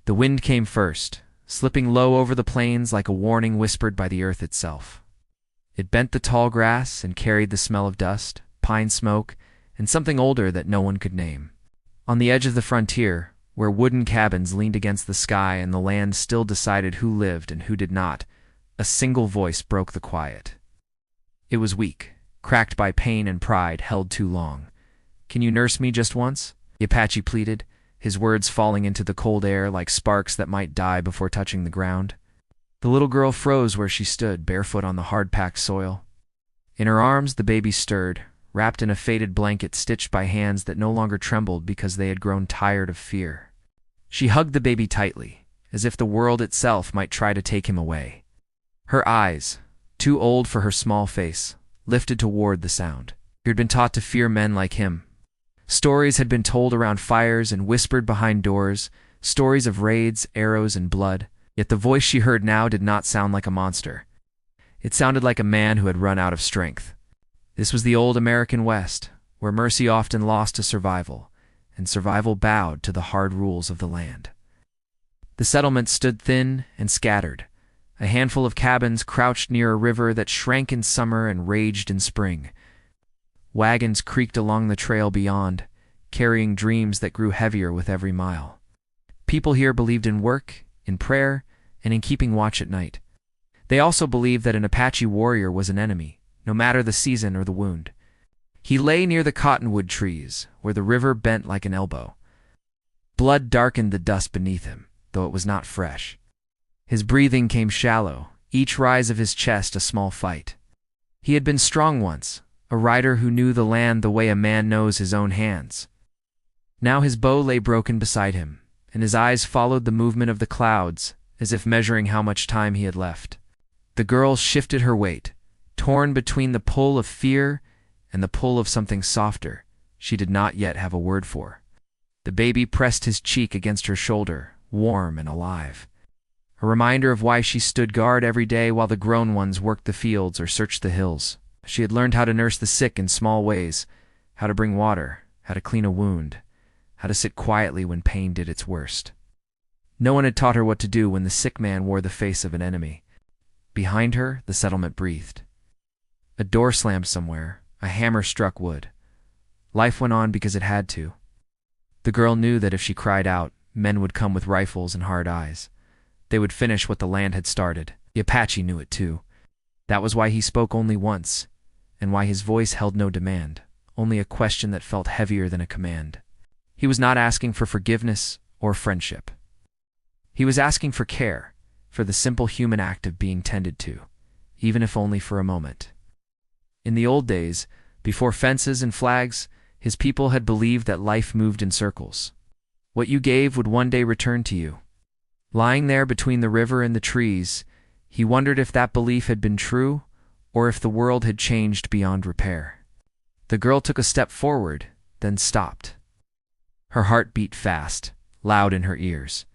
The wind came first, slipping low over the plains like a warning whispered by the earth itself. It bent the tall grass and carried the smell of dust, pine smoke, and something older that no one could name. On the edge of the frontier, where wooden cabins leaned against the sky and the land still decided who lived and who did not, a single voice broke the quiet. It was weak, cracked by pain and pride held too long. "Can you nurse me just once?" the Apache pleaded, his words falling into the cold air like sparks that might die before touching the ground. The little girl froze where she stood, barefoot on the hard-packed soil. In her arms, the baby stirred, wrapped in a faded blanket stitched by hands that no longer trembled because they had grown tired of fear. She hugged the baby tightly, as if the world itself might try to take him away. Her eyes, too old for her small face, lifted toward the sound. She had been taught to fear men like him. Stories had been told around fires and whispered behind doors, stories of raids, arrows, and blood, yet the voice she heard now did not sound like a monster. It sounded like a man who had run out of strength. This was the old American West, where mercy often lost to survival, and survival bowed to the hard rules of the land. The settlement stood thin and scattered, a handful of cabins crouched near a river that shrank in summer and raged in spring. Wagons creaked along the trail beyond, carrying dreams that grew heavier with every mile. People here believed in work, in prayer, and in keeping watch at night. They also believed that an Apache warrior was an enemy, no matter the season or the wound. He lay near the cottonwood trees, where the river bent like an elbow. Blood darkened the dust beneath him, though it was not fresh. His breathing came shallow, each rise of his chest a small fight. He had been strong once, a rider who knew the land the way a man knows his own hands. Now his bow lay broken beside him, and his eyes followed the movement of the clouds, as if measuring how much time he had left. The girl shifted her weight, torn between the pull of fear and the pull of something softer she did not yet have a word for. The baby pressed his cheek against her shoulder, warm and alive. A reminder of why she stood guard every day while the grown ones worked the fields or searched the hills. She had learned how to nurse the sick in small ways, how to bring water, how to clean a wound, how to sit quietly when pain did its worst. No one had taught her what to do when the sick man wore the face of an enemy. Behind her, the settlement breathed. A door slammed somewhere, a hammer struck wood. Life went on because it had to. The girl knew that if she cried out, men would come with rifles and hard eyes. They would finish what the land had started. The Apache knew it too. That was why he spoke only once, and why his voice held no demand, only a question that felt heavier than a command. He was not asking for forgiveness or friendship. He was asking for care, for the simple human act of being tended to, even if only for a moment. In the old days, before fences and flags, his people had believed that life moved in circles. What you gave would one day return to you. Lying there between the river and the trees, he wondered if that belief had been true, or if the world had changed beyond repair. The girl took a step forward, then stopped. Her heart beat fast, loud in her ears.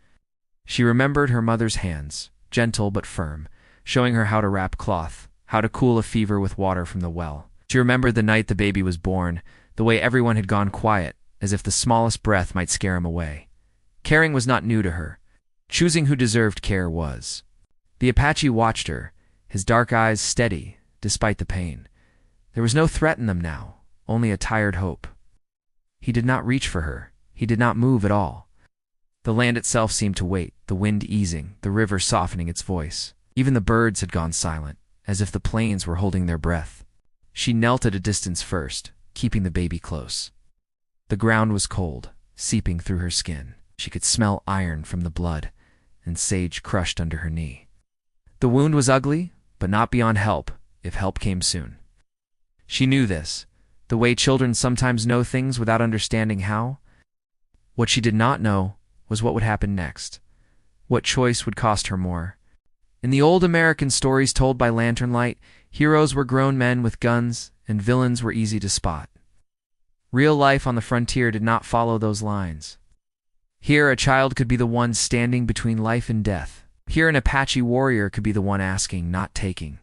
She remembered her mother's hands, gentle but firm, showing her how to wrap cloth, how to cool a fever with water from the well. She remembered the night the baby was born, the way everyone had gone quiet, as if the smallest breath might scare him away. Caring was not new to her. Choosing who deserved care was. The Apache watched her, his dark eyes steady, despite the pain. There was no threat in them now, only a tired hope. He did not reach for her. He did not move at all. The land itself seemed to wait, the wind easing, the river softening its voice. Even the birds had gone silent, as if the plains were holding their breath. She knelt at a distance first, keeping the baby close. The ground was cold, seeping through her skin. She could smell iron from the blood, and sage crushed under her knee. The wound was ugly, but not beyond help, if help came soon. She knew this, the way children sometimes know things without understanding how. What she did not know was what would happen next. What choice would cost her more? In the old American stories told by lantern light, heroes were grown men with guns, and villains were easy to spot. Real life on the frontier did not follow those lines. Here, a child could be the one standing between life and death. Here, an Apache warrior could be the one asking, not taking.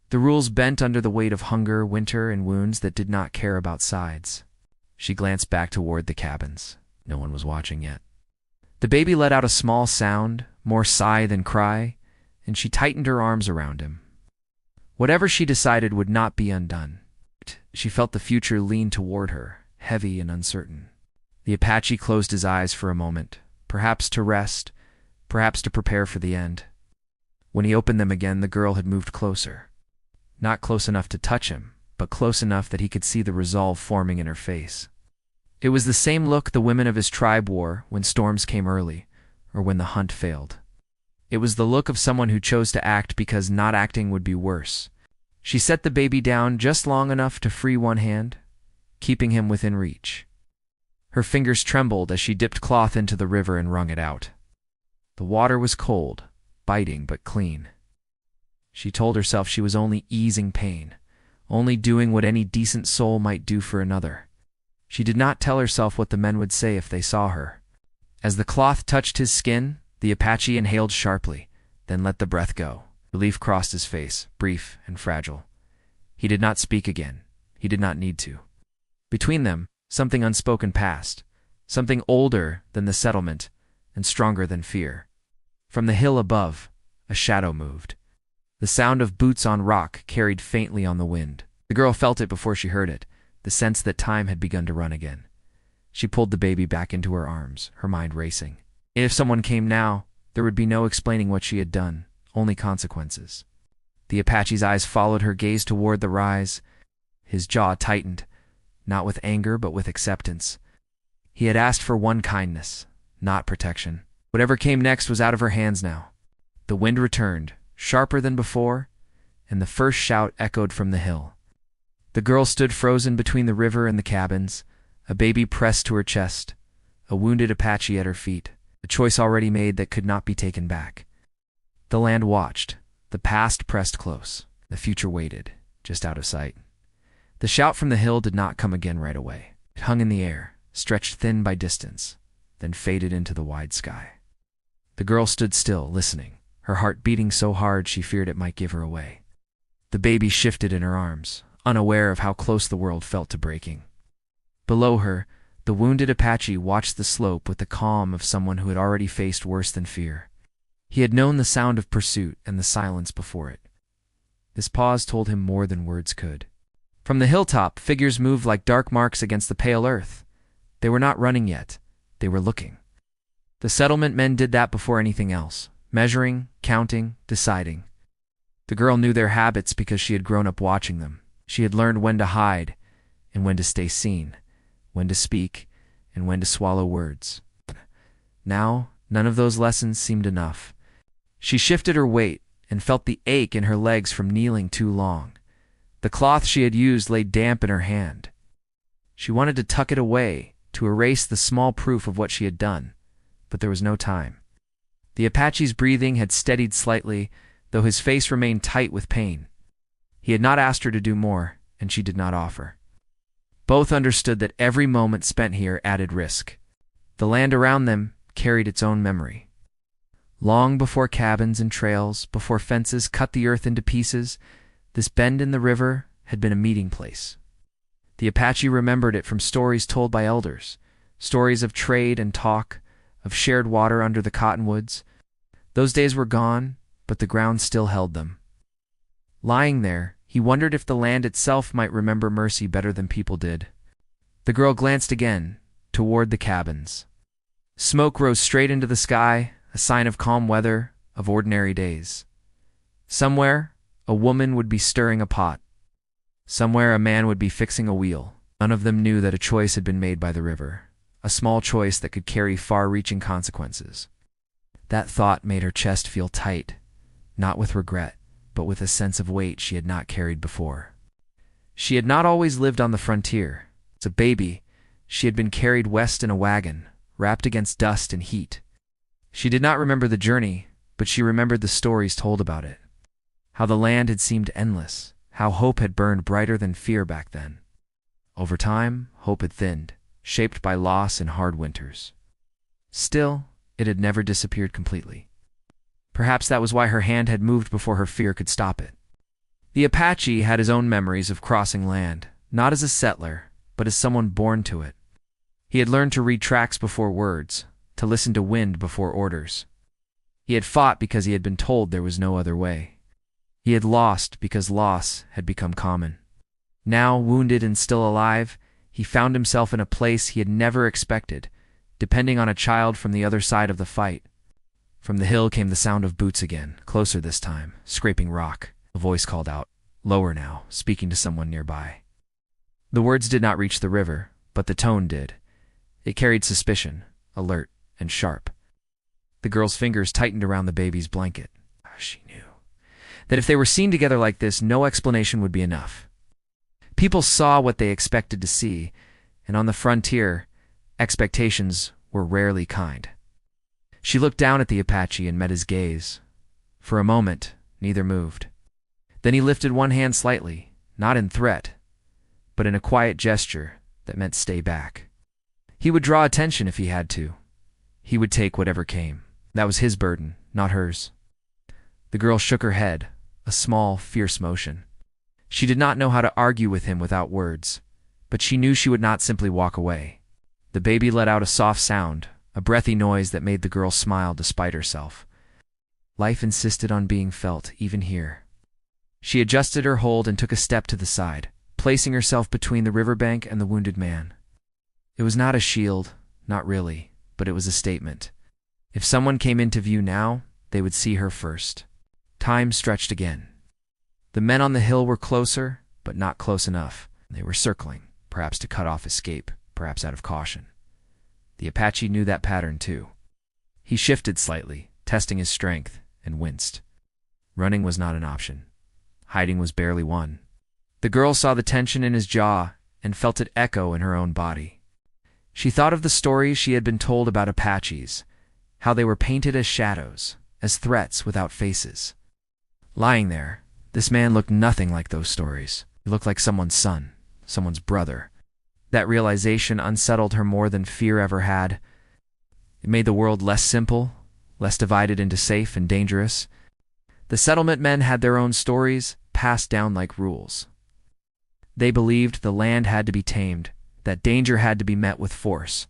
The rules bent under the weight of hunger, winter, and wounds that did not care about sides. She glanced back toward the cabins. No one was watching yet. The baby let out a small sound, more sigh than cry, and she tightened her arms around him. Whatever she decided would not be undone. She felt the future lean toward her, heavy and uncertain. The Apache closed his eyes for a moment, perhaps to rest, perhaps to prepare for the end. When he opened them again, the girl had moved closer. Not close enough to touch him, but close enough that he could see the resolve forming in her face. It was the same look the women of his tribe wore when storms came early, or when the hunt failed. It was the look of someone who chose to act because not acting would be worse. She set the baby down just long enough to free one hand, keeping him within reach. Her fingers trembled as she dipped cloth into the river and wrung it out. The water was cold, biting but clean. She told herself she was only easing pain, only doing what any decent soul might do for another. She did not tell herself what the men would say if they saw her. As the cloth touched his skin, the Apache inhaled sharply, then let the breath go. Relief crossed his face, brief and fragile. He did not speak again. He did not need to. Between them, something unspoken passed, something older than the settlement and stronger than fear. From the hill above, a shadow moved. The sound of boots on rock carried faintly on the wind. The girl felt it before she heard it, the sense that time had begun to run again. She pulled the baby back into her arms, her mind racing. If someone came now, there would be no explaining what she had done, only consequences. The Apache's eyes followed her gaze toward the rise. His jaw tightened, not with anger but with acceptance. He had asked for one kindness, not protection. Whatever came next was out of her hands now. The wind returned, sharper than before, and the first shout echoed from the hill. The girl stood frozen between the river and the cabins, a baby pressed to her chest, a wounded Apache at her feet, a choice already made that could not be taken back. The land watched, the past pressed close, the future waited, just out of sight. The shout from the hill did not come again right away. It hung in the air, stretched thin by distance, then faded into the wide sky. The girl stood still, listening, her heart beating so hard she feared it might give her away. The baby shifted in her arms, unaware of how close the world felt to breaking. Below her, the wounded Apache watched the slope with the calm of someone who had already faced worse than fear. He had known the sound of pursuit and the silence before it. This pause told him more than words could. From the hilltop, figures moved like dark marks against the pale earth. They were not running yet. They were looking. The settlement men did that before anything else, measuring, counting, deciding. The girl knew their habits because she had grown up watching them. She had learned when to hide and when to stay seen, when to speak and when to swallow words. Now, none of those lessons seemed enough. She shifted her weight and felt the ache in her legs from kneeling too long. The cloth she had used lay damp in her hand. She wanted to tuck it away, to erase the small proof of what she had done, but there was no time. The Apache's breathing had steadied slightly, though his face remained tight with pain. He had not asked her to do more, and she did not offer. Both understood that every moment spent here added risk. The land around them carried its own memory. Long before cabins and trails, before fences cut the earth into pieces, this bend in the river had been a meeting place. The Apache remembered it from stories told by elders, stories of trade and talk, of shared water under the cottonwoods. Those days were gone, but the ground still held them. Lying there, he wondered if the land itself might remember mercy better than people did. The girl glanced again, toward the cabins. Smoke rose straight into the sky, a sign of calm weather, of ordinary days. Somewhere, a woman would be stirring a pot. Somewhere, a man would be fixing a wheel. None of them knew that a choice had been made by the river, a small choice that could carry far-reaching consequences. That thought made her chest feel tight, not with regret, but with a sense of weight she had not carried before. She had not always lived on the frontier. As a baby, she had been carried west in a wagon, wrapped against dust and heat. She did not remember the journey, but she remembered the stories told about it. How the land had seemed endless, how hope had burned brighter than fear back then. Over time, hope had thinned, shaped by loss and hard winters. Still, it had never disappeared completely. Perhaps that was why her hand had moved before her fear could stop it. The Apache had his own memories of crossing land, not as a settler, but as someone born to it. He had learned to read tracks before words, to listen to wind before orders. He had fought because he had been told there was no other way. He had lost because loss had become common. Now, wounded and still alive, he found himself in a place he had never expected, depending on a child from the other side of the fight. From the hill came the sound of boots again, closer this time, scraping rock. A voice called out, lower now, speaking to someone nearby. The words did not reach the river, but the tone did. It carried suspicion, alert and sharp. The girl's fingers tightened around the baby's blanket. She knew that if they were seen together like this, no explanation would be enough. People saw what they expected to see, and on the frontier, expectations were rarely kind. She looked down at the Apache and met his gaze. For a moment, neither moved. Then he lifted one hand slightly, not in threat, but in a quiet gesture that meant stay back. He would draw attention if he had to. He would take whatever came. That was his burden, not hers. The girl shook her head, a small, fierce motion. She did not know how to argue with him without words, but she knew she would not simply walk away. The baby let out a soft sound, a breathy noise that made the girl smile despite herself. Life insisted on being felt, even here. She adjusted her hold and took a step to the side, placing herself between the riverbank and the wounded man. It was not a shield, not really, but it was a statement. If someone came into view now, they would see her first. Time stretched again. The men on the hill were closer, but not close enough. They were circling, perhaps to cut off escape, perhaps out of caution. The Apache knew that pattern too. He shifted slightly, testing his strength, and winced. Running was not an option. Hiding was barely one. The girl saw the tension in his jaw and felt it echo in her own body. She thought of the stories she had been told about Apaches, how they were painted as shadows, as threats without faces. Lying there, this man looked nothing like those stories. He looked like someone's son, someone's brother. That realization unsettled her more than fear ever had. It made the world less simple, less divided into safe and dangerous. The settlement men had their own stories, passed down like rules. They believed the land had to be tamed, that danger had to be met with force.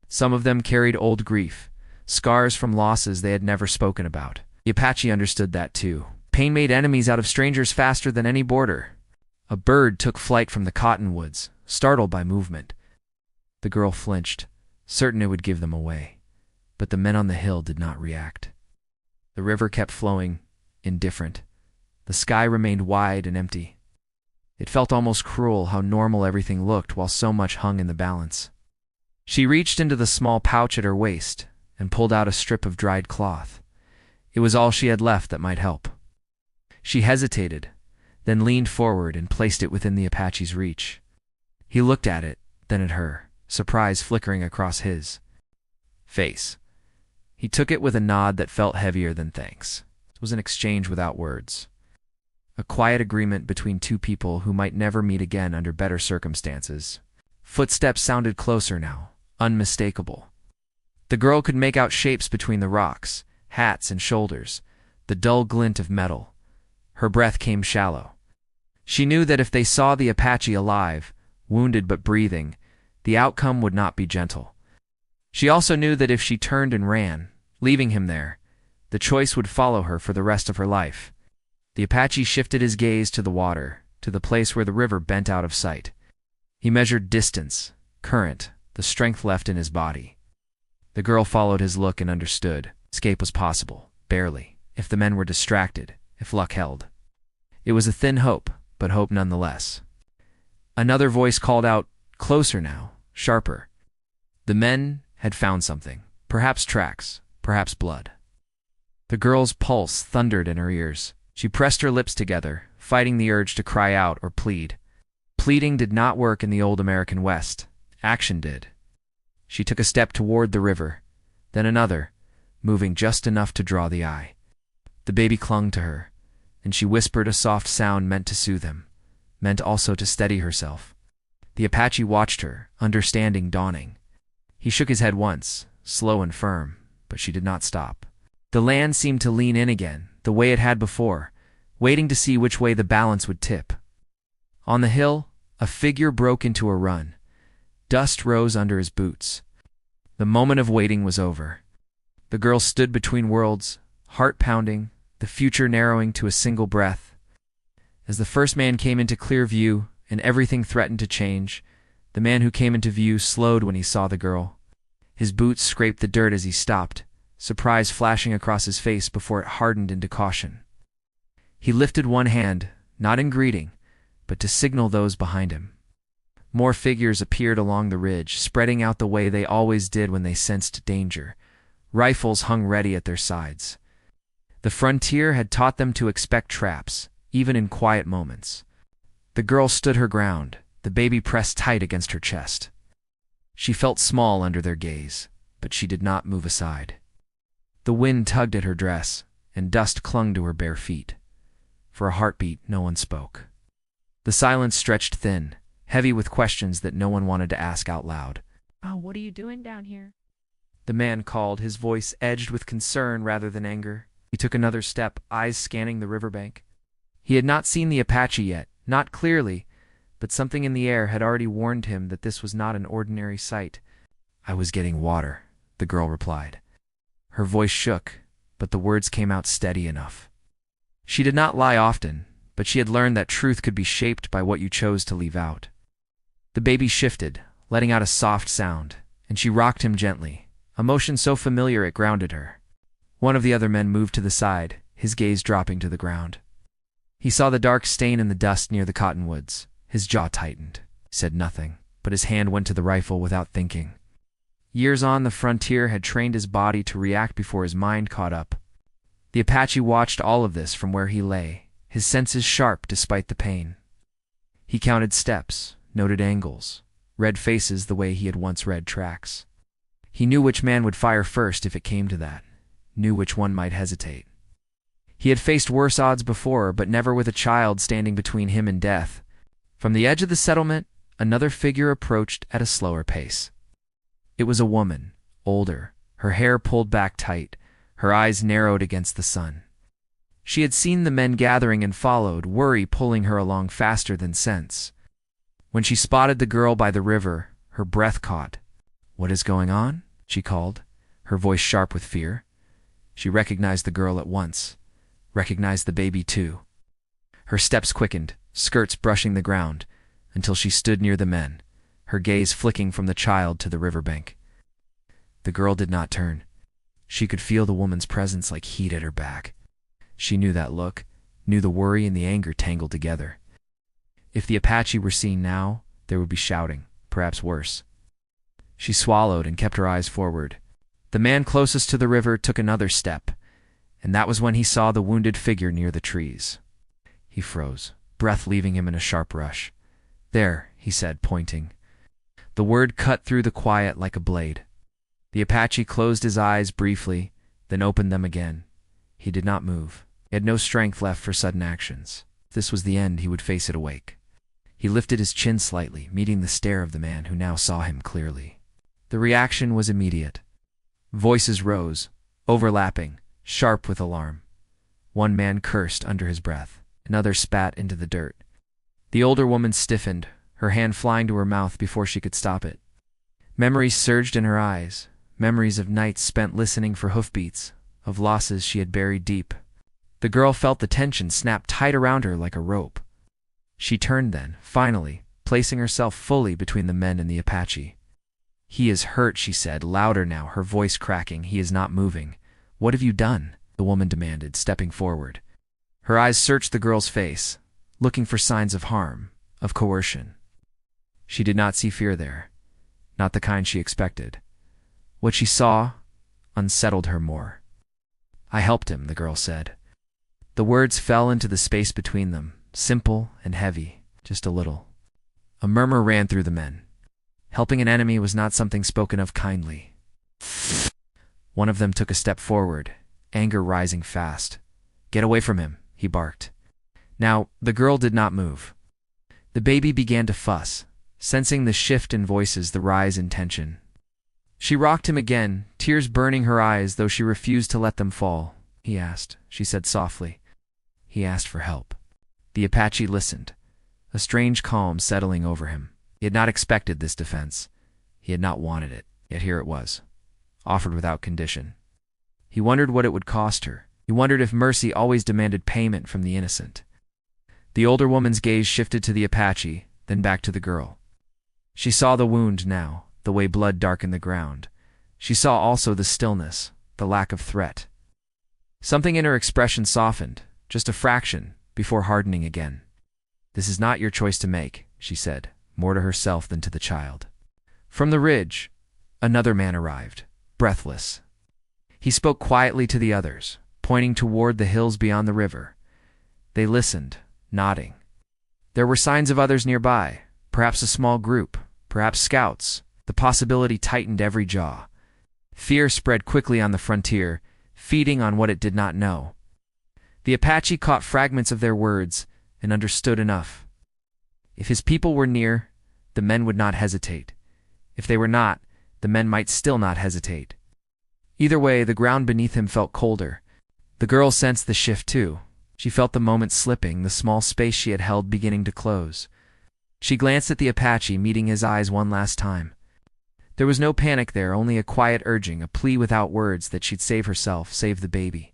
Some of them carried old grief, scars from losses they had never spoken about. The Apache understood that too. Pain made enemies out of strangers faster than any border. A bird took flight from the cottonwoods, startled by movement. The girl flinched, certain it would give them away. But the men on the hill did not react. The river kept flowing, indifferent. The sky remained wide and empty. It felt almost cruel how normal everything looked while so much hung in the balance. She reached into the small pouch at her waist and pulled out a strip of dried cloth. It was all she had left that might help. She hesitated, then leaned forward and placed it within the Apache's reach. He looked at it, then at her, surprise flickering across his face. He took it with a nod that felt heavier than thanks. It was an exchange without words. A quiet agreement between two people who might never meet again under better circumstances. Footsteps sounded closer now, unmistakable. The girl could make out shapes between the rocks, hats and shoulders, the dull glint of metal. Her breath came shallow. She knew that if they saw the Apache alive, wounded but breathing, the outcome would not be gentle. She also knew that if she turned and ran, leaving him there, the choice would follow her for the rest of her life. The Apache shifted his gaze to the water, to the place where the river bent out of sight. He measured distance, current, the strength left in his body. The girl followed his look and understood. Escape was possible, barely, if the men were distracted, if luck held. It was a thin hope, but hope nonetheless. Another voice called out, closer now, sharper. The men had found something, perhaps tracks, perhaps blood. The girl's pulse thundered in her ears. She pressed her lips together, fighting the urge to cry out or plead. Pleading did not work in the old American West. Action did. She took a step toward the river, then another, moving just enough to draw the eye. The baby clung to her, and she whispered a soft sound meant to soothe him, meant also to steady herself. The Apache watched her, understanding dawning. He shook his head once, slow and firm, but she did not stop. The land seemed to lean in again, the way it had before, waiting to see which way the balance would tip. On the hill, a figure broke into a run. Dust rose under his boots. The moment of waiting was over. The girl stood between worlds, heart pounding, the future narrowing to a single breath. As the first man came into clear view and everything threatened to change, the man who came into view slowed when he saw the girl. His boots scraped the dirt as he stopped, surprise flashing across his face before it hardened into caution. He lifted one hand, not in greeting, but to signal those behind him. More figures appeared along the ridge, spreading out the way they always did when they sensed danger. Rifles hung ready at their sides. The frontier had taught them to expect traps, even in quiet moments. The girl stood her ground, the baby pressed tight against her chest. She felt small under their gaze, but she did not move aside. The wind tugged at her dress, and dust clung to her bare feet. For a heartbeat, no one spoke. The silence stretched thin, heavy with questions that no one wanted to ask out loud. "Oh, what are you doing down here?" The man called, his voice edged with concern rather than anger. He took another step, eyes scanning the riverbank. He had not seen the Apache yet, not clearly, but something in the air had already warned him that this was not an ordinary sight. "I was getting water," the girl replied. Her voice shook, but the words came out steady enough. She did not lie often, but she had learned that truth could be shaped by what you chose to leave out. The baby shifted, letting out a soft sound, and she rocked him gently, a motion so familiar it grounded her. One of the other men moved to the side, his gaze dropping to the ground. He saw the dark stain in the dust near the cottonwoods. His jaw tightened. He said nothing, but his hand went to the rifle without thinking. Years on, the frontier had trained his body to react before his mind caught up. The Apache watched all of this from where he lay, his senses sharp despite the pain. He counted steps, noted angles, read faces the way he had once read tracks. He knew which man would fire first if it came to that, knew which one might hesitate. He had faced worse odds before, but never with a child standing between him and death. From the edge of the settlement, another figure approached at a slower pace. It was a woman, older, her hair pulled back tight, her eyes narrowed against the sun. She had seen the men gathering and followed, worry pulling her along faster than sense. When she spotted the girl by the river, her breath caught. "What is going on?" she called, her voice sharp with fear. She recognized the girl at once, recognized the baby too. Her steps quickened, skirts brushing the ground, until she stood near the men, her gaze flicking from the child to the riverbank. The girl did not turn. She could feel the woman's presence like heat at her back. She knew that look, knew the worry and the anger tangled together. If the Apache were seen now, there would be shouting, perhaps worse. She swallowed and kept her eyes forward. The man closest to the river took another step, and that was when he saw the wounded figure near the trees. He froze, breath leaving him in a sharp rush. "There," he said, pointing. The word cut through the quiet like a blade. The Apache closed his eyes briefly, then opened them again. He did not move. He had no strength left for sudden actions. If this was the end, he would face it awake. He lifted his chin slightly, meeting the stare of the man who now saw him clearly. The reaction was immediate. Voices rose, overlapping, sharp with alarm. One man cursed under his breath. Another spat into the dirt. The older woman stiffened, her hand flying to her mouth before she could stop it. Memories surged in her eyes, memories of nights spent listening for hoofbeats, of losses she had buried deep. The girl felt the tension snap tight around her like a rope. She turned then, finally, placing herself fully between the men and the Apache. "He is hurt," she said, louder now, her voice cracking. "He is not moving." "What have you done?" the woman demanded, stepping forward. Her eyes searched the girl's face, looking for signs of harm, of coercion. She did not see fear there, not the kind she expected. What she saw unsettled her more. "I helped him," the girl said. The words fell into the space between them, simple and heavy, just a little. A murmur ran through the men. Helping an enemy was not something spoken of kindly. One of them took a step forward, anger rising fast. "Get away from him," he barked. Now, the girl did not move. The baby began to fuss, sensing the shift in voices, the rise in tension. She rocked him again, tears burning her eyes, though she refused to let them fall. "He asked," she said softly. "He asked for help." The Apache listened, a strange calm settling over him. He had not expected this defense. He had not wanted it, yet here it was. offered without condition. He wondered what it would cost her. He wondered if mercy always demanded payment from the innocent. The older woman's gaze shifted to the Apache, then back to the girl. She saw the wound now, the way blood darkened the ground. She saw also the stillness, the lack of threat. Something in her expression softened, just a fraction, before hardening again. "This is not your choice to make," she said, more to herself than to the child. From the ridge, another man arrived, breathless. He spoke quietly to the others, pointing toward the hills beyond the river. They listened, nodding. There were signs of others nearby, perhaps a small group, perhaps scouts. The possibility tightened every jaw. Fear spread quickly on the frontier, feeding on what it did not know. The Apache caught fragments of their words and understood enough. If his people were near, the men would not hesitate. If they were not, the men might still not hesitate. Either way, the ground beneath him felt colder. The girl sensed the shift too. She felt the moment slipping, the small space she had held beginning to close. She glanced at the Apache, meeting his eyes one last time. There was no panic there, only a quiet urging, a plea without words that she'd save herself, save the baby.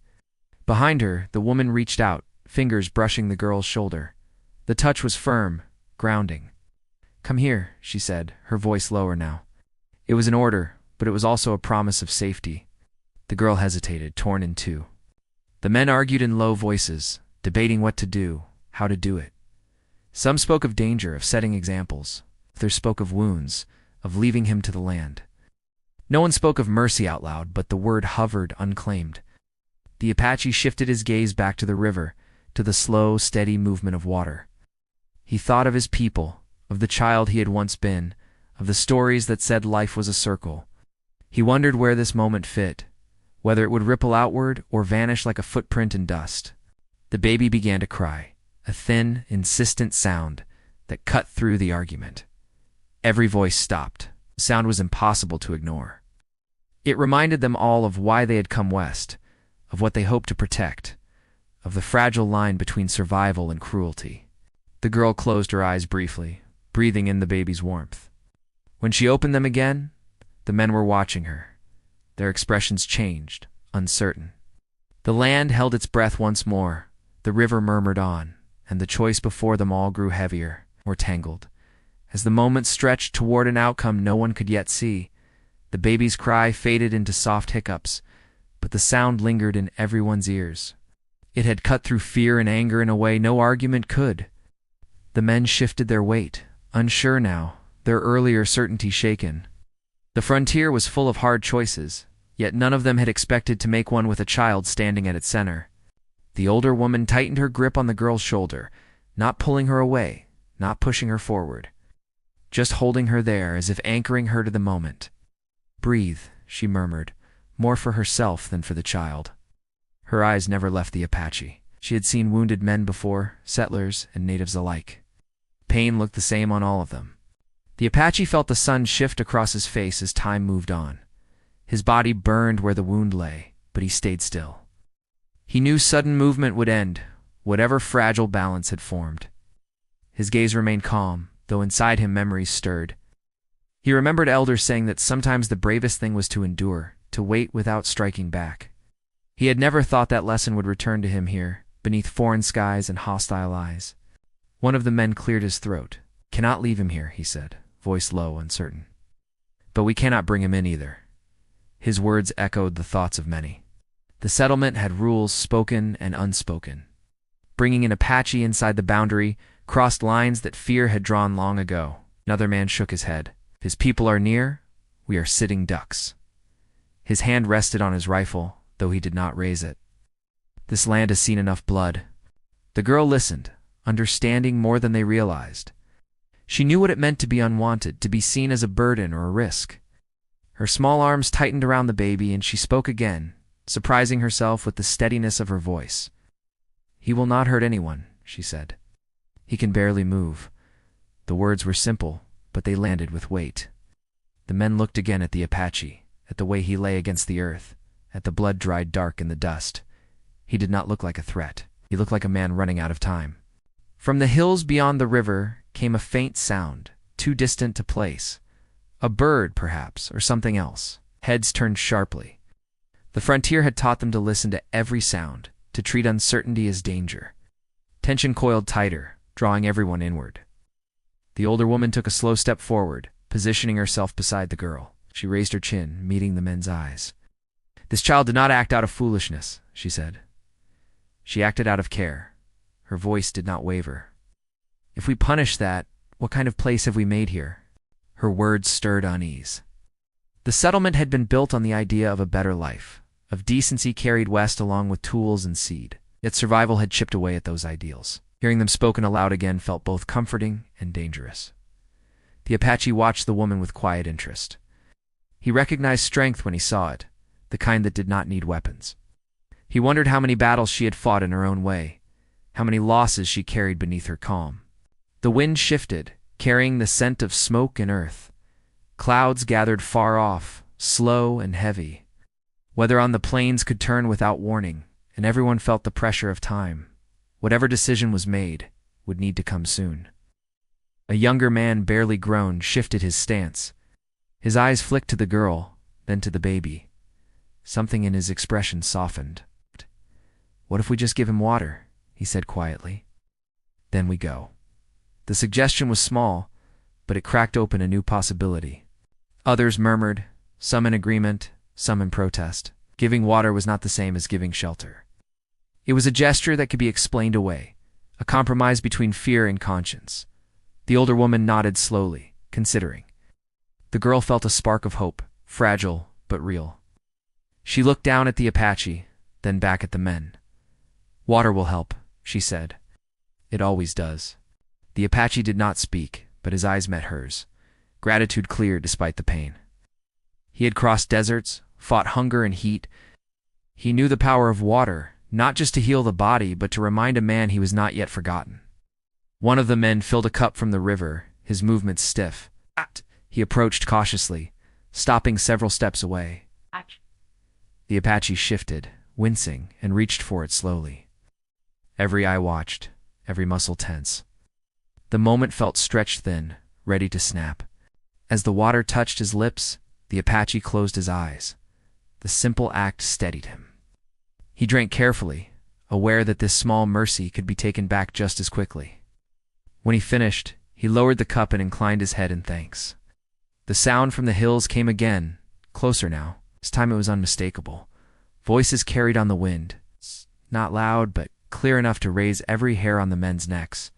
Behind her, the woman reached out, fingers brushing the girl's shoulder. The touch was firm, grounding. "Come here," she said, her voice lower now. It was an order, but it was also a promise of safety. The girl hesitated, torn in two. The men argued in low voices, debating what to do, how to do it. Some spoke of danger, of setting examples. Others spoke of wounds, of leaving him to the land. No one spoke of mercy out loud, but the word hovered unclaimed. The Apache shifted his gaze back to the river, to the slow, steady movement of water. He thought of his people, of the child he had once been, of the stories that said life was a circle. He wondered where this moment fit, whether it would ripple outward or vanish like a footprint in dust. The baby began to cry, a thin, insistent sound that cut through the argument. Every voice stopped. The sound was impossible to ignore. It reminded them all of why they had come west, of what they hoped to protect, of the fragile line between survival and cruelty. The girl closed her eyes briefly, breathing in the baby's warmth. When she opened them again, the men were watching her. Their expressions changed, uncertain. The land held its breath once more, the river murmured on, and the choice before them all grew heavier, more tangled. As the moment stretched toward an outcome no one could yet see, the baby's cry faded into soft hiccups, but the sound lingered in everyone's ears. It had cut through fear and anger in a way no argument could. The men shifted their weight, unsure now, their earlier certainty shaken. The frontier was full of hard choices, yet none of them had expected to make one with a child standing at its center. The older woman tightened her grip on the girl's shoulder, not pulling her away, not pushing her forward, just holding her there as if anchoring her to the moment. "Breathe," she murmured, more for herself than for the child. Her eyes never left the Apache. She had seen wounded men before, settlers and natives alike. Pain looked the same on all of them. The Apache felt the sun shift across his face as time moved on. His body burned where the wound lay, but he stayed still. He knew sudden movement would end, whatever fragile balance had formed. His gaze remained calm, though inside him memories stirred. He remembered elders saying that sometimes the bravest thing was to endure, to wait without striking back. He had never thought that lesson would return to him here, beneath foreign skies and hostile eyes. One of the men cleared his throat. "Cannot leave him here," he said, voice low, uncertain. "But we cannot bring him in either." His words echoed the thoughts of many. The settlement had rules spoken and unspoken. Bringing an Apache inside the boundary crossed lines that fear had drawn long ago. Another man shook his head. "If his people are near, we are sitting ducks." His hand rested on his rifle, though he did not raise it. "This land has seen enough blood." The girl listened, understanding more than they realized. She knew what it meant to be unwanted, to be seen as a burden or a risk. Her small arms tightened around the baby, and she spoke again, surprising herself with the steadiness of her voice. "He will not hurt anyone," she said. "He can barely move." The words were simple, but they landed with weight. The men looked again at the Apache, at the way he lay against the earth, at the blood dried dark in the dust. He did not look like a threat. He looked like a man running out of time. From the hills beyond the river came a faint sound, too distant to place. A bird, perhaps, or something else. Heads turned sharply. The frontier had taught them to listen to every sound, to treat uncertainty as danger. Tension coiled tighter, drawing everyone inward. The older woman took a slow step forward, positioning herself beside the girl. She raised her chin, meeting the men's eyes. "This child did not act out of foolishness," she said. "She acted out of care." Her voice did not waver. "If we punish that, what kind of place have we made here?" Her words stirred unease. The settlement had been built on the idea of a better life, of decency carried west along with tools and seed. Yet survival had chipped away at those ideals. Hearing them spoken aloud again felt both comforting and dangerous. The Apache watched the woman with quiet interest. He recognized strength when he saw it, the kind that did not need weapons. He wondered how many battles she had fought in her own way, how many losses she carried beneath her calm. The wind shifted, carrying the scent of smoke and earth. Clouds gathered far off, slow and heavy. Weather on the plains could turn without warning, and everyone felt the pressure of time. Whatever decision was made would need to come soon. A younger man, barely grown, shifted his stance. His eyes flicked to the girl, then to the baby. Something in his expression softened. "What if we just give him water?" he said quietly. "Then we go." The suggestion was small, but it cracked open a new possibility. Others murmured, some in agreement, some in protest. Giving water was not the same as giving shelter. It was a gesture that could be explained away, a compromise between fear and conscience. The older woman nodded slowly, considering. The girl felt a spark of hope, fragile but real. She looked down at the Apache, then back at the men. "Water will help," she said. "It always does." The Apache did not speak, but his eyes met hers. Gratitude clear despite the pain. He had crossed deserts, fought hunger and heat. He knew the power of water, not just to heal the body, but to remind a man he was not yet forgotten. One of the men filled a cup from the river, his movements stiff. He approached cautiously, stopping several steps away. The Apache shifted, wincing, and reached for it slowly. Every eye watched, every muscle tense. The moment felt stretched thin, ready to snap. As the water touched his lips, the Apache closed his eyes. The simple act steadied him. He drank carefully, aware that this small mercy could be taken back just as quickly. When he finished, he lowered the cup and inclined his head in thanks. The sound from the hills came again, closer now. This time it was unmistakable. Voices carried on the wind, not loud but clear enough to raise every hair on the men's necks.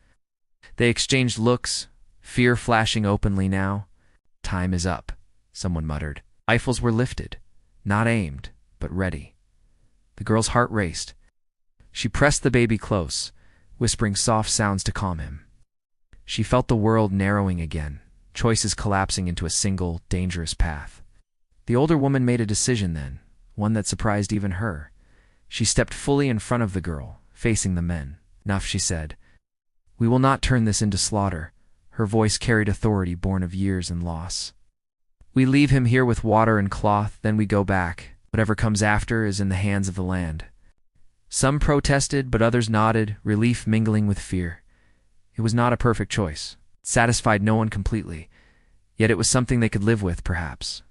They exchanged looks, fear flashing openly now. "Time is up," someone muttered. Rifles were lifted, not aimed, but ready. The girl's heart raced. She pressed the baby close, whispering soft sounds to calm him. She felt the world narrowing again, choices collapsing into a single, dangerous path. The older woman made a decision then, one that surprised even her. She stepped fully in front of the girl, facing the men. "Enough," she said. "We will not turn this into slaughter." Her voice carried authority born of years and loss. "We leave him here with water and cloth, then we go back. Whatever comes after is in the hands of the land." Some protested, but others nodded, relief mingling with fear. It was not a perfect choice. It satisfied no one completely, yet it was something they could live with, perhaps.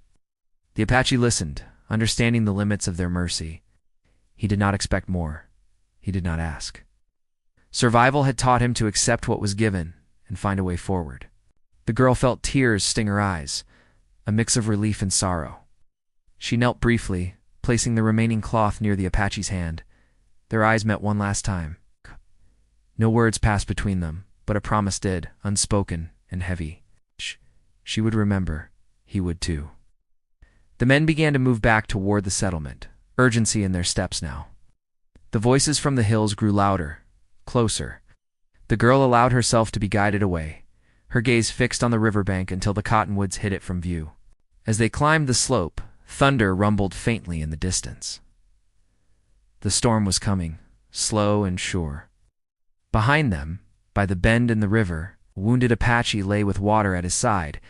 The Apache listened, understanding the limits of their mercy. He did not expect more. He did not ask. Survival had taught him to accept what was given and find a way forward. The girl felt tears sting her eyes, a mix of relief and sorrow. She knelt briefly, placing the remaining cloth near the Apache's hand. Their eyes met one last time. No words passed between them, but a promise did, unspoken and heavy. She would remember. He would too. The men began to move back toward the settlement, urgency in their steps now. The voices from the hills grew louder, closer. The girl allowed herself to be guided away, her gaze fixed on the riverbank until the cottonwoods hid it from view. As they climbed the slope, thunder rumbled faintly in the distance. The storm was coming, slow and sure. Behind them, by the bend in the river, a wounded Apache lay with water at his side,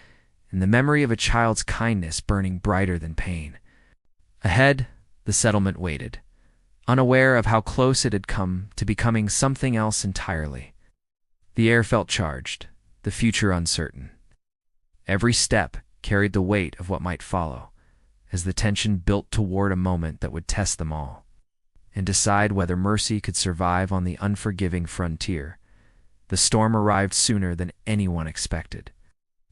and the memory of a child's kindness burning brighter than pain. Ahead, the settlement waited, unaware of how close it had come to becoming something else entirely. The air felt charged, the future uncertain. Every step carried the weight of what might follow, as the tension built toward a moment that would test them all and decide whether mercy could survive on the unforgiving frontier. The storm arrived sooner than anyone expected.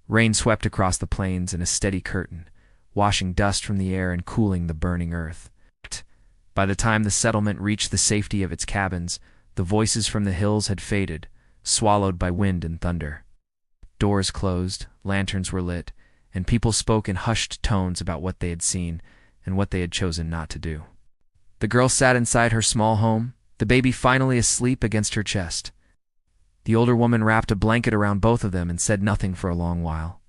Rain swept across the plains in a steady curtain, washing dust from the air and cooling the burning earth. By the time the settlement reached the safety of its cabins, the voices from the hills had faded, swallowed by wind and thunder. Doors closed, lanterns were lit, and people spoke in hushed tones about what they had seen and what they had chosen not to do. The girl sat inside her small home, the baby finally asleep against her chest. The older woman wrapped a blanket around both of them and said nothing for a long while.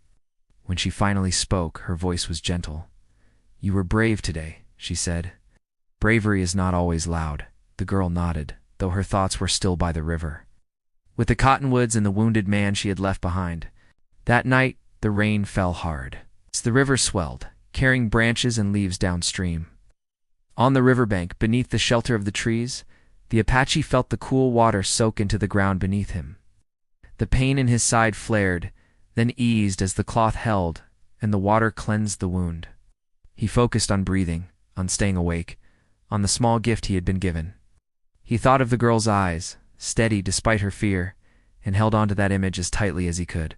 When she finally spoke, her voice was gentle. "You were brave today," she said. "Bravery is not always loud." The girl nodded, though her thoughts were still by the river, with the cottonwoods and the wounded man she had left behind. That night, the rain fell hard. The river swelled, carrying branches and leaves downstream. On the riverbank, beneath the shelter of the trees, the Apache felt the cool water soak into the ground beneath him. The pain in his side flared, then eased as the cloth held and the water cleansed the wound. He focused on breathing, on staying awake, on the small gift he had been given. He thought of the girl's eyes, steady despite her fear, and held on to that image as tightly as he could.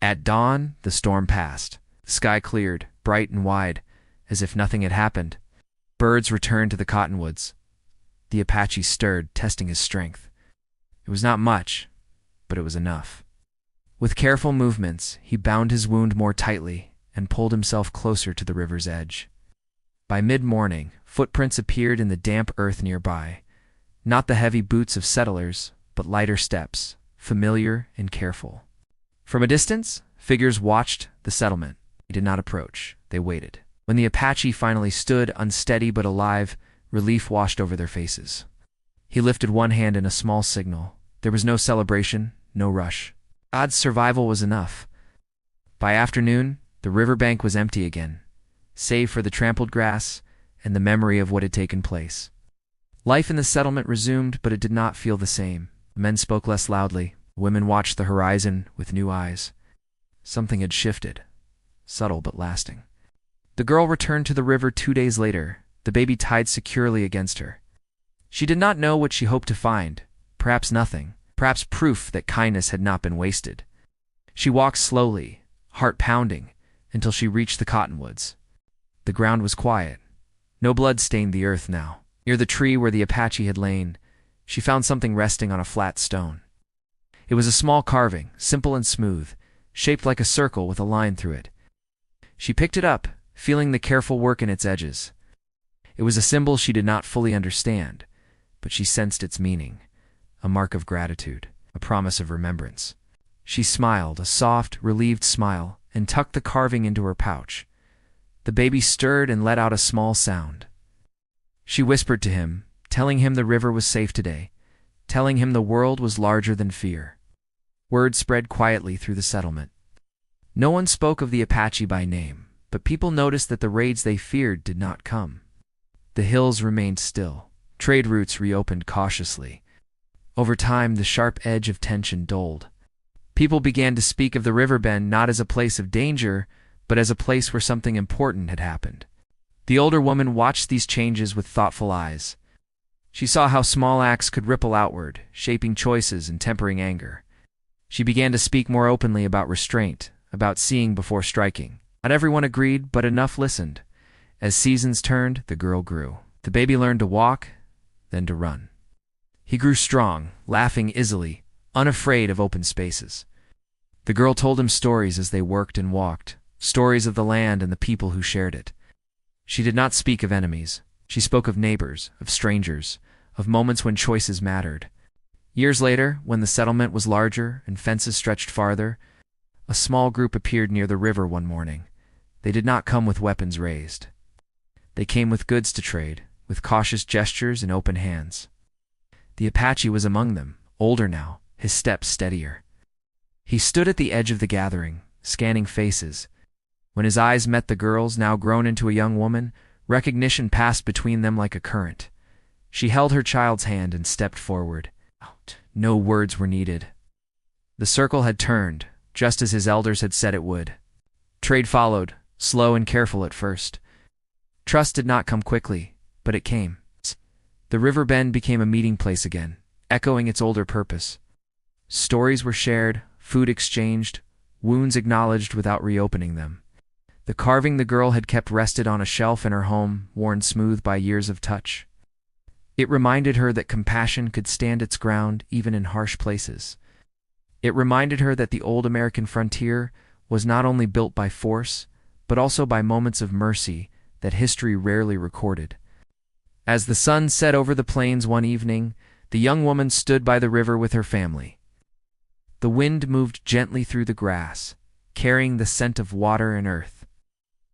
At dawn, the storm passed. The sky cleared, bright and wide, as if nothing had happened. Birds returned to the cottonwoods. The Apache stirred, testing his strength. It was not much, but it was enough. With careful movements, he bound his wound more tightly and pulled himself closer to the river's edge. By mid-morning, footprints appeared in the damp earth nearby. Not the heavy boots of settlers, but lighter steps, familiar and careful. From a distance, figures watched the settlement. They did not approach. They waited. When the Apache finally stood, unsteady but alive, relief washed over their faces. He lifted one hand in a small signal. There was no celebration, no rush. God's survival was enough. By afternoon, the riverbank was empty again, save for the trampled grass and the memory of what had taken place. Life in the settlement resumed, but it did not feel the same. Men spoke less loudly. Women watched the horizon with new eyes. Something had shifted, subtle but lasting. The girl returned to the river 2 days later, the baby tied securely against her. She did not know what she hoped to find, perhaps nothing, perhaps proof that kindness had not been wasted. She walked slowly, heart pounding, until she reached the cottonwoods. The ground was quiet. No blood stained the earth now. Near the tree where the Apache had lain, she found something resting on a flat stone. It was a small carving, simple and smooth, shaped like a circle with a line through it. She picked it up, feeling the careful work in its edges. It was a symbol she did not fully understand, but she sensed its meaning, a mark of gratitude, a promise of remembrance. She smiled, a soft, relieved smile, and tucked the carving into her pouch. The baby stirred and let out a small sound. She whispered to him, telling him the river was safe today, telling him the world was larger than fear. Word spread quietly through the settlement. No one spoke of the Apache by name, but people noticed that the raids they feared did not come. The hills remained still. Trade routes reopened cautiously. Over time, the sharp edge of tension dulled. People began to speak of the riverbend not as a place of danger, but as a place where something important had happened. The older woman watched these changes with thoughtful eyes. She saw how small acts could ripple outward, shaping choices and tempering anger. She began to speak more openly about restraint, about seeing before striking. Not everyone agreed, but enough listened. As seasons turned, the girl grew. The baby learned to walk, then to run. He grew strong, laughing easily, unafraid of open spaces. The girl told him stories as they worked and walked, stories of the land and the people who shared it. She did not speak of enemies. She spoke of neighbors, of strangers, of moments when choices mattered. Years later, when the settlement was larger and fences stretched farther, a small group appeared near the river one morning. They did not come with weapons raised. They came with goods to trade, with cautious gestures and open hands. The Apache was among them, older now, his steps steadier. He stood at the edge of the gathering, scanning faces. When his eyes met the girl's, now grown into a young woman, recognition passed between them like a current. She held her child's hand and stepped forward. No words were needed. The circle had turned, just as his elders had said it would. Trade followed, slow and careful at first. Trust did not come quickly, but it came. The river bend became a meeting place again, echoing its older purpose. Stories were shared, food exchanged, wounds acknowledged without reopening them. The carving the girl had kept rested on a shelf in her home, worn smooth by years of touch. It reminded her that compassion could stand its ground even in harsh places. It reminded her that the old American frontier was not only built by force, but also by moments of mercy that history rarely recorded. As the sun set over the plains one evening, the young woman stood by the river with her family. The wind moved gently through the grass, carrying the scent of water and earth.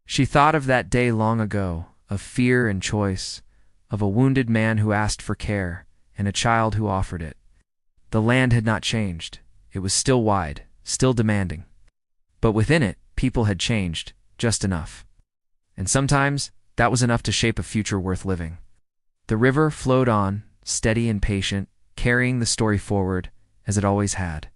She thought of that day long ago, of fear and choice, of a wounded man who asked for care, and a child who offered it. The land had not changed. It was still wide, still demanding. But within it, people had changed, just enough. And sometimes, that was enough to shape a future worth living. The river flowed on, steady and patient, carrying the story forward, as it always had.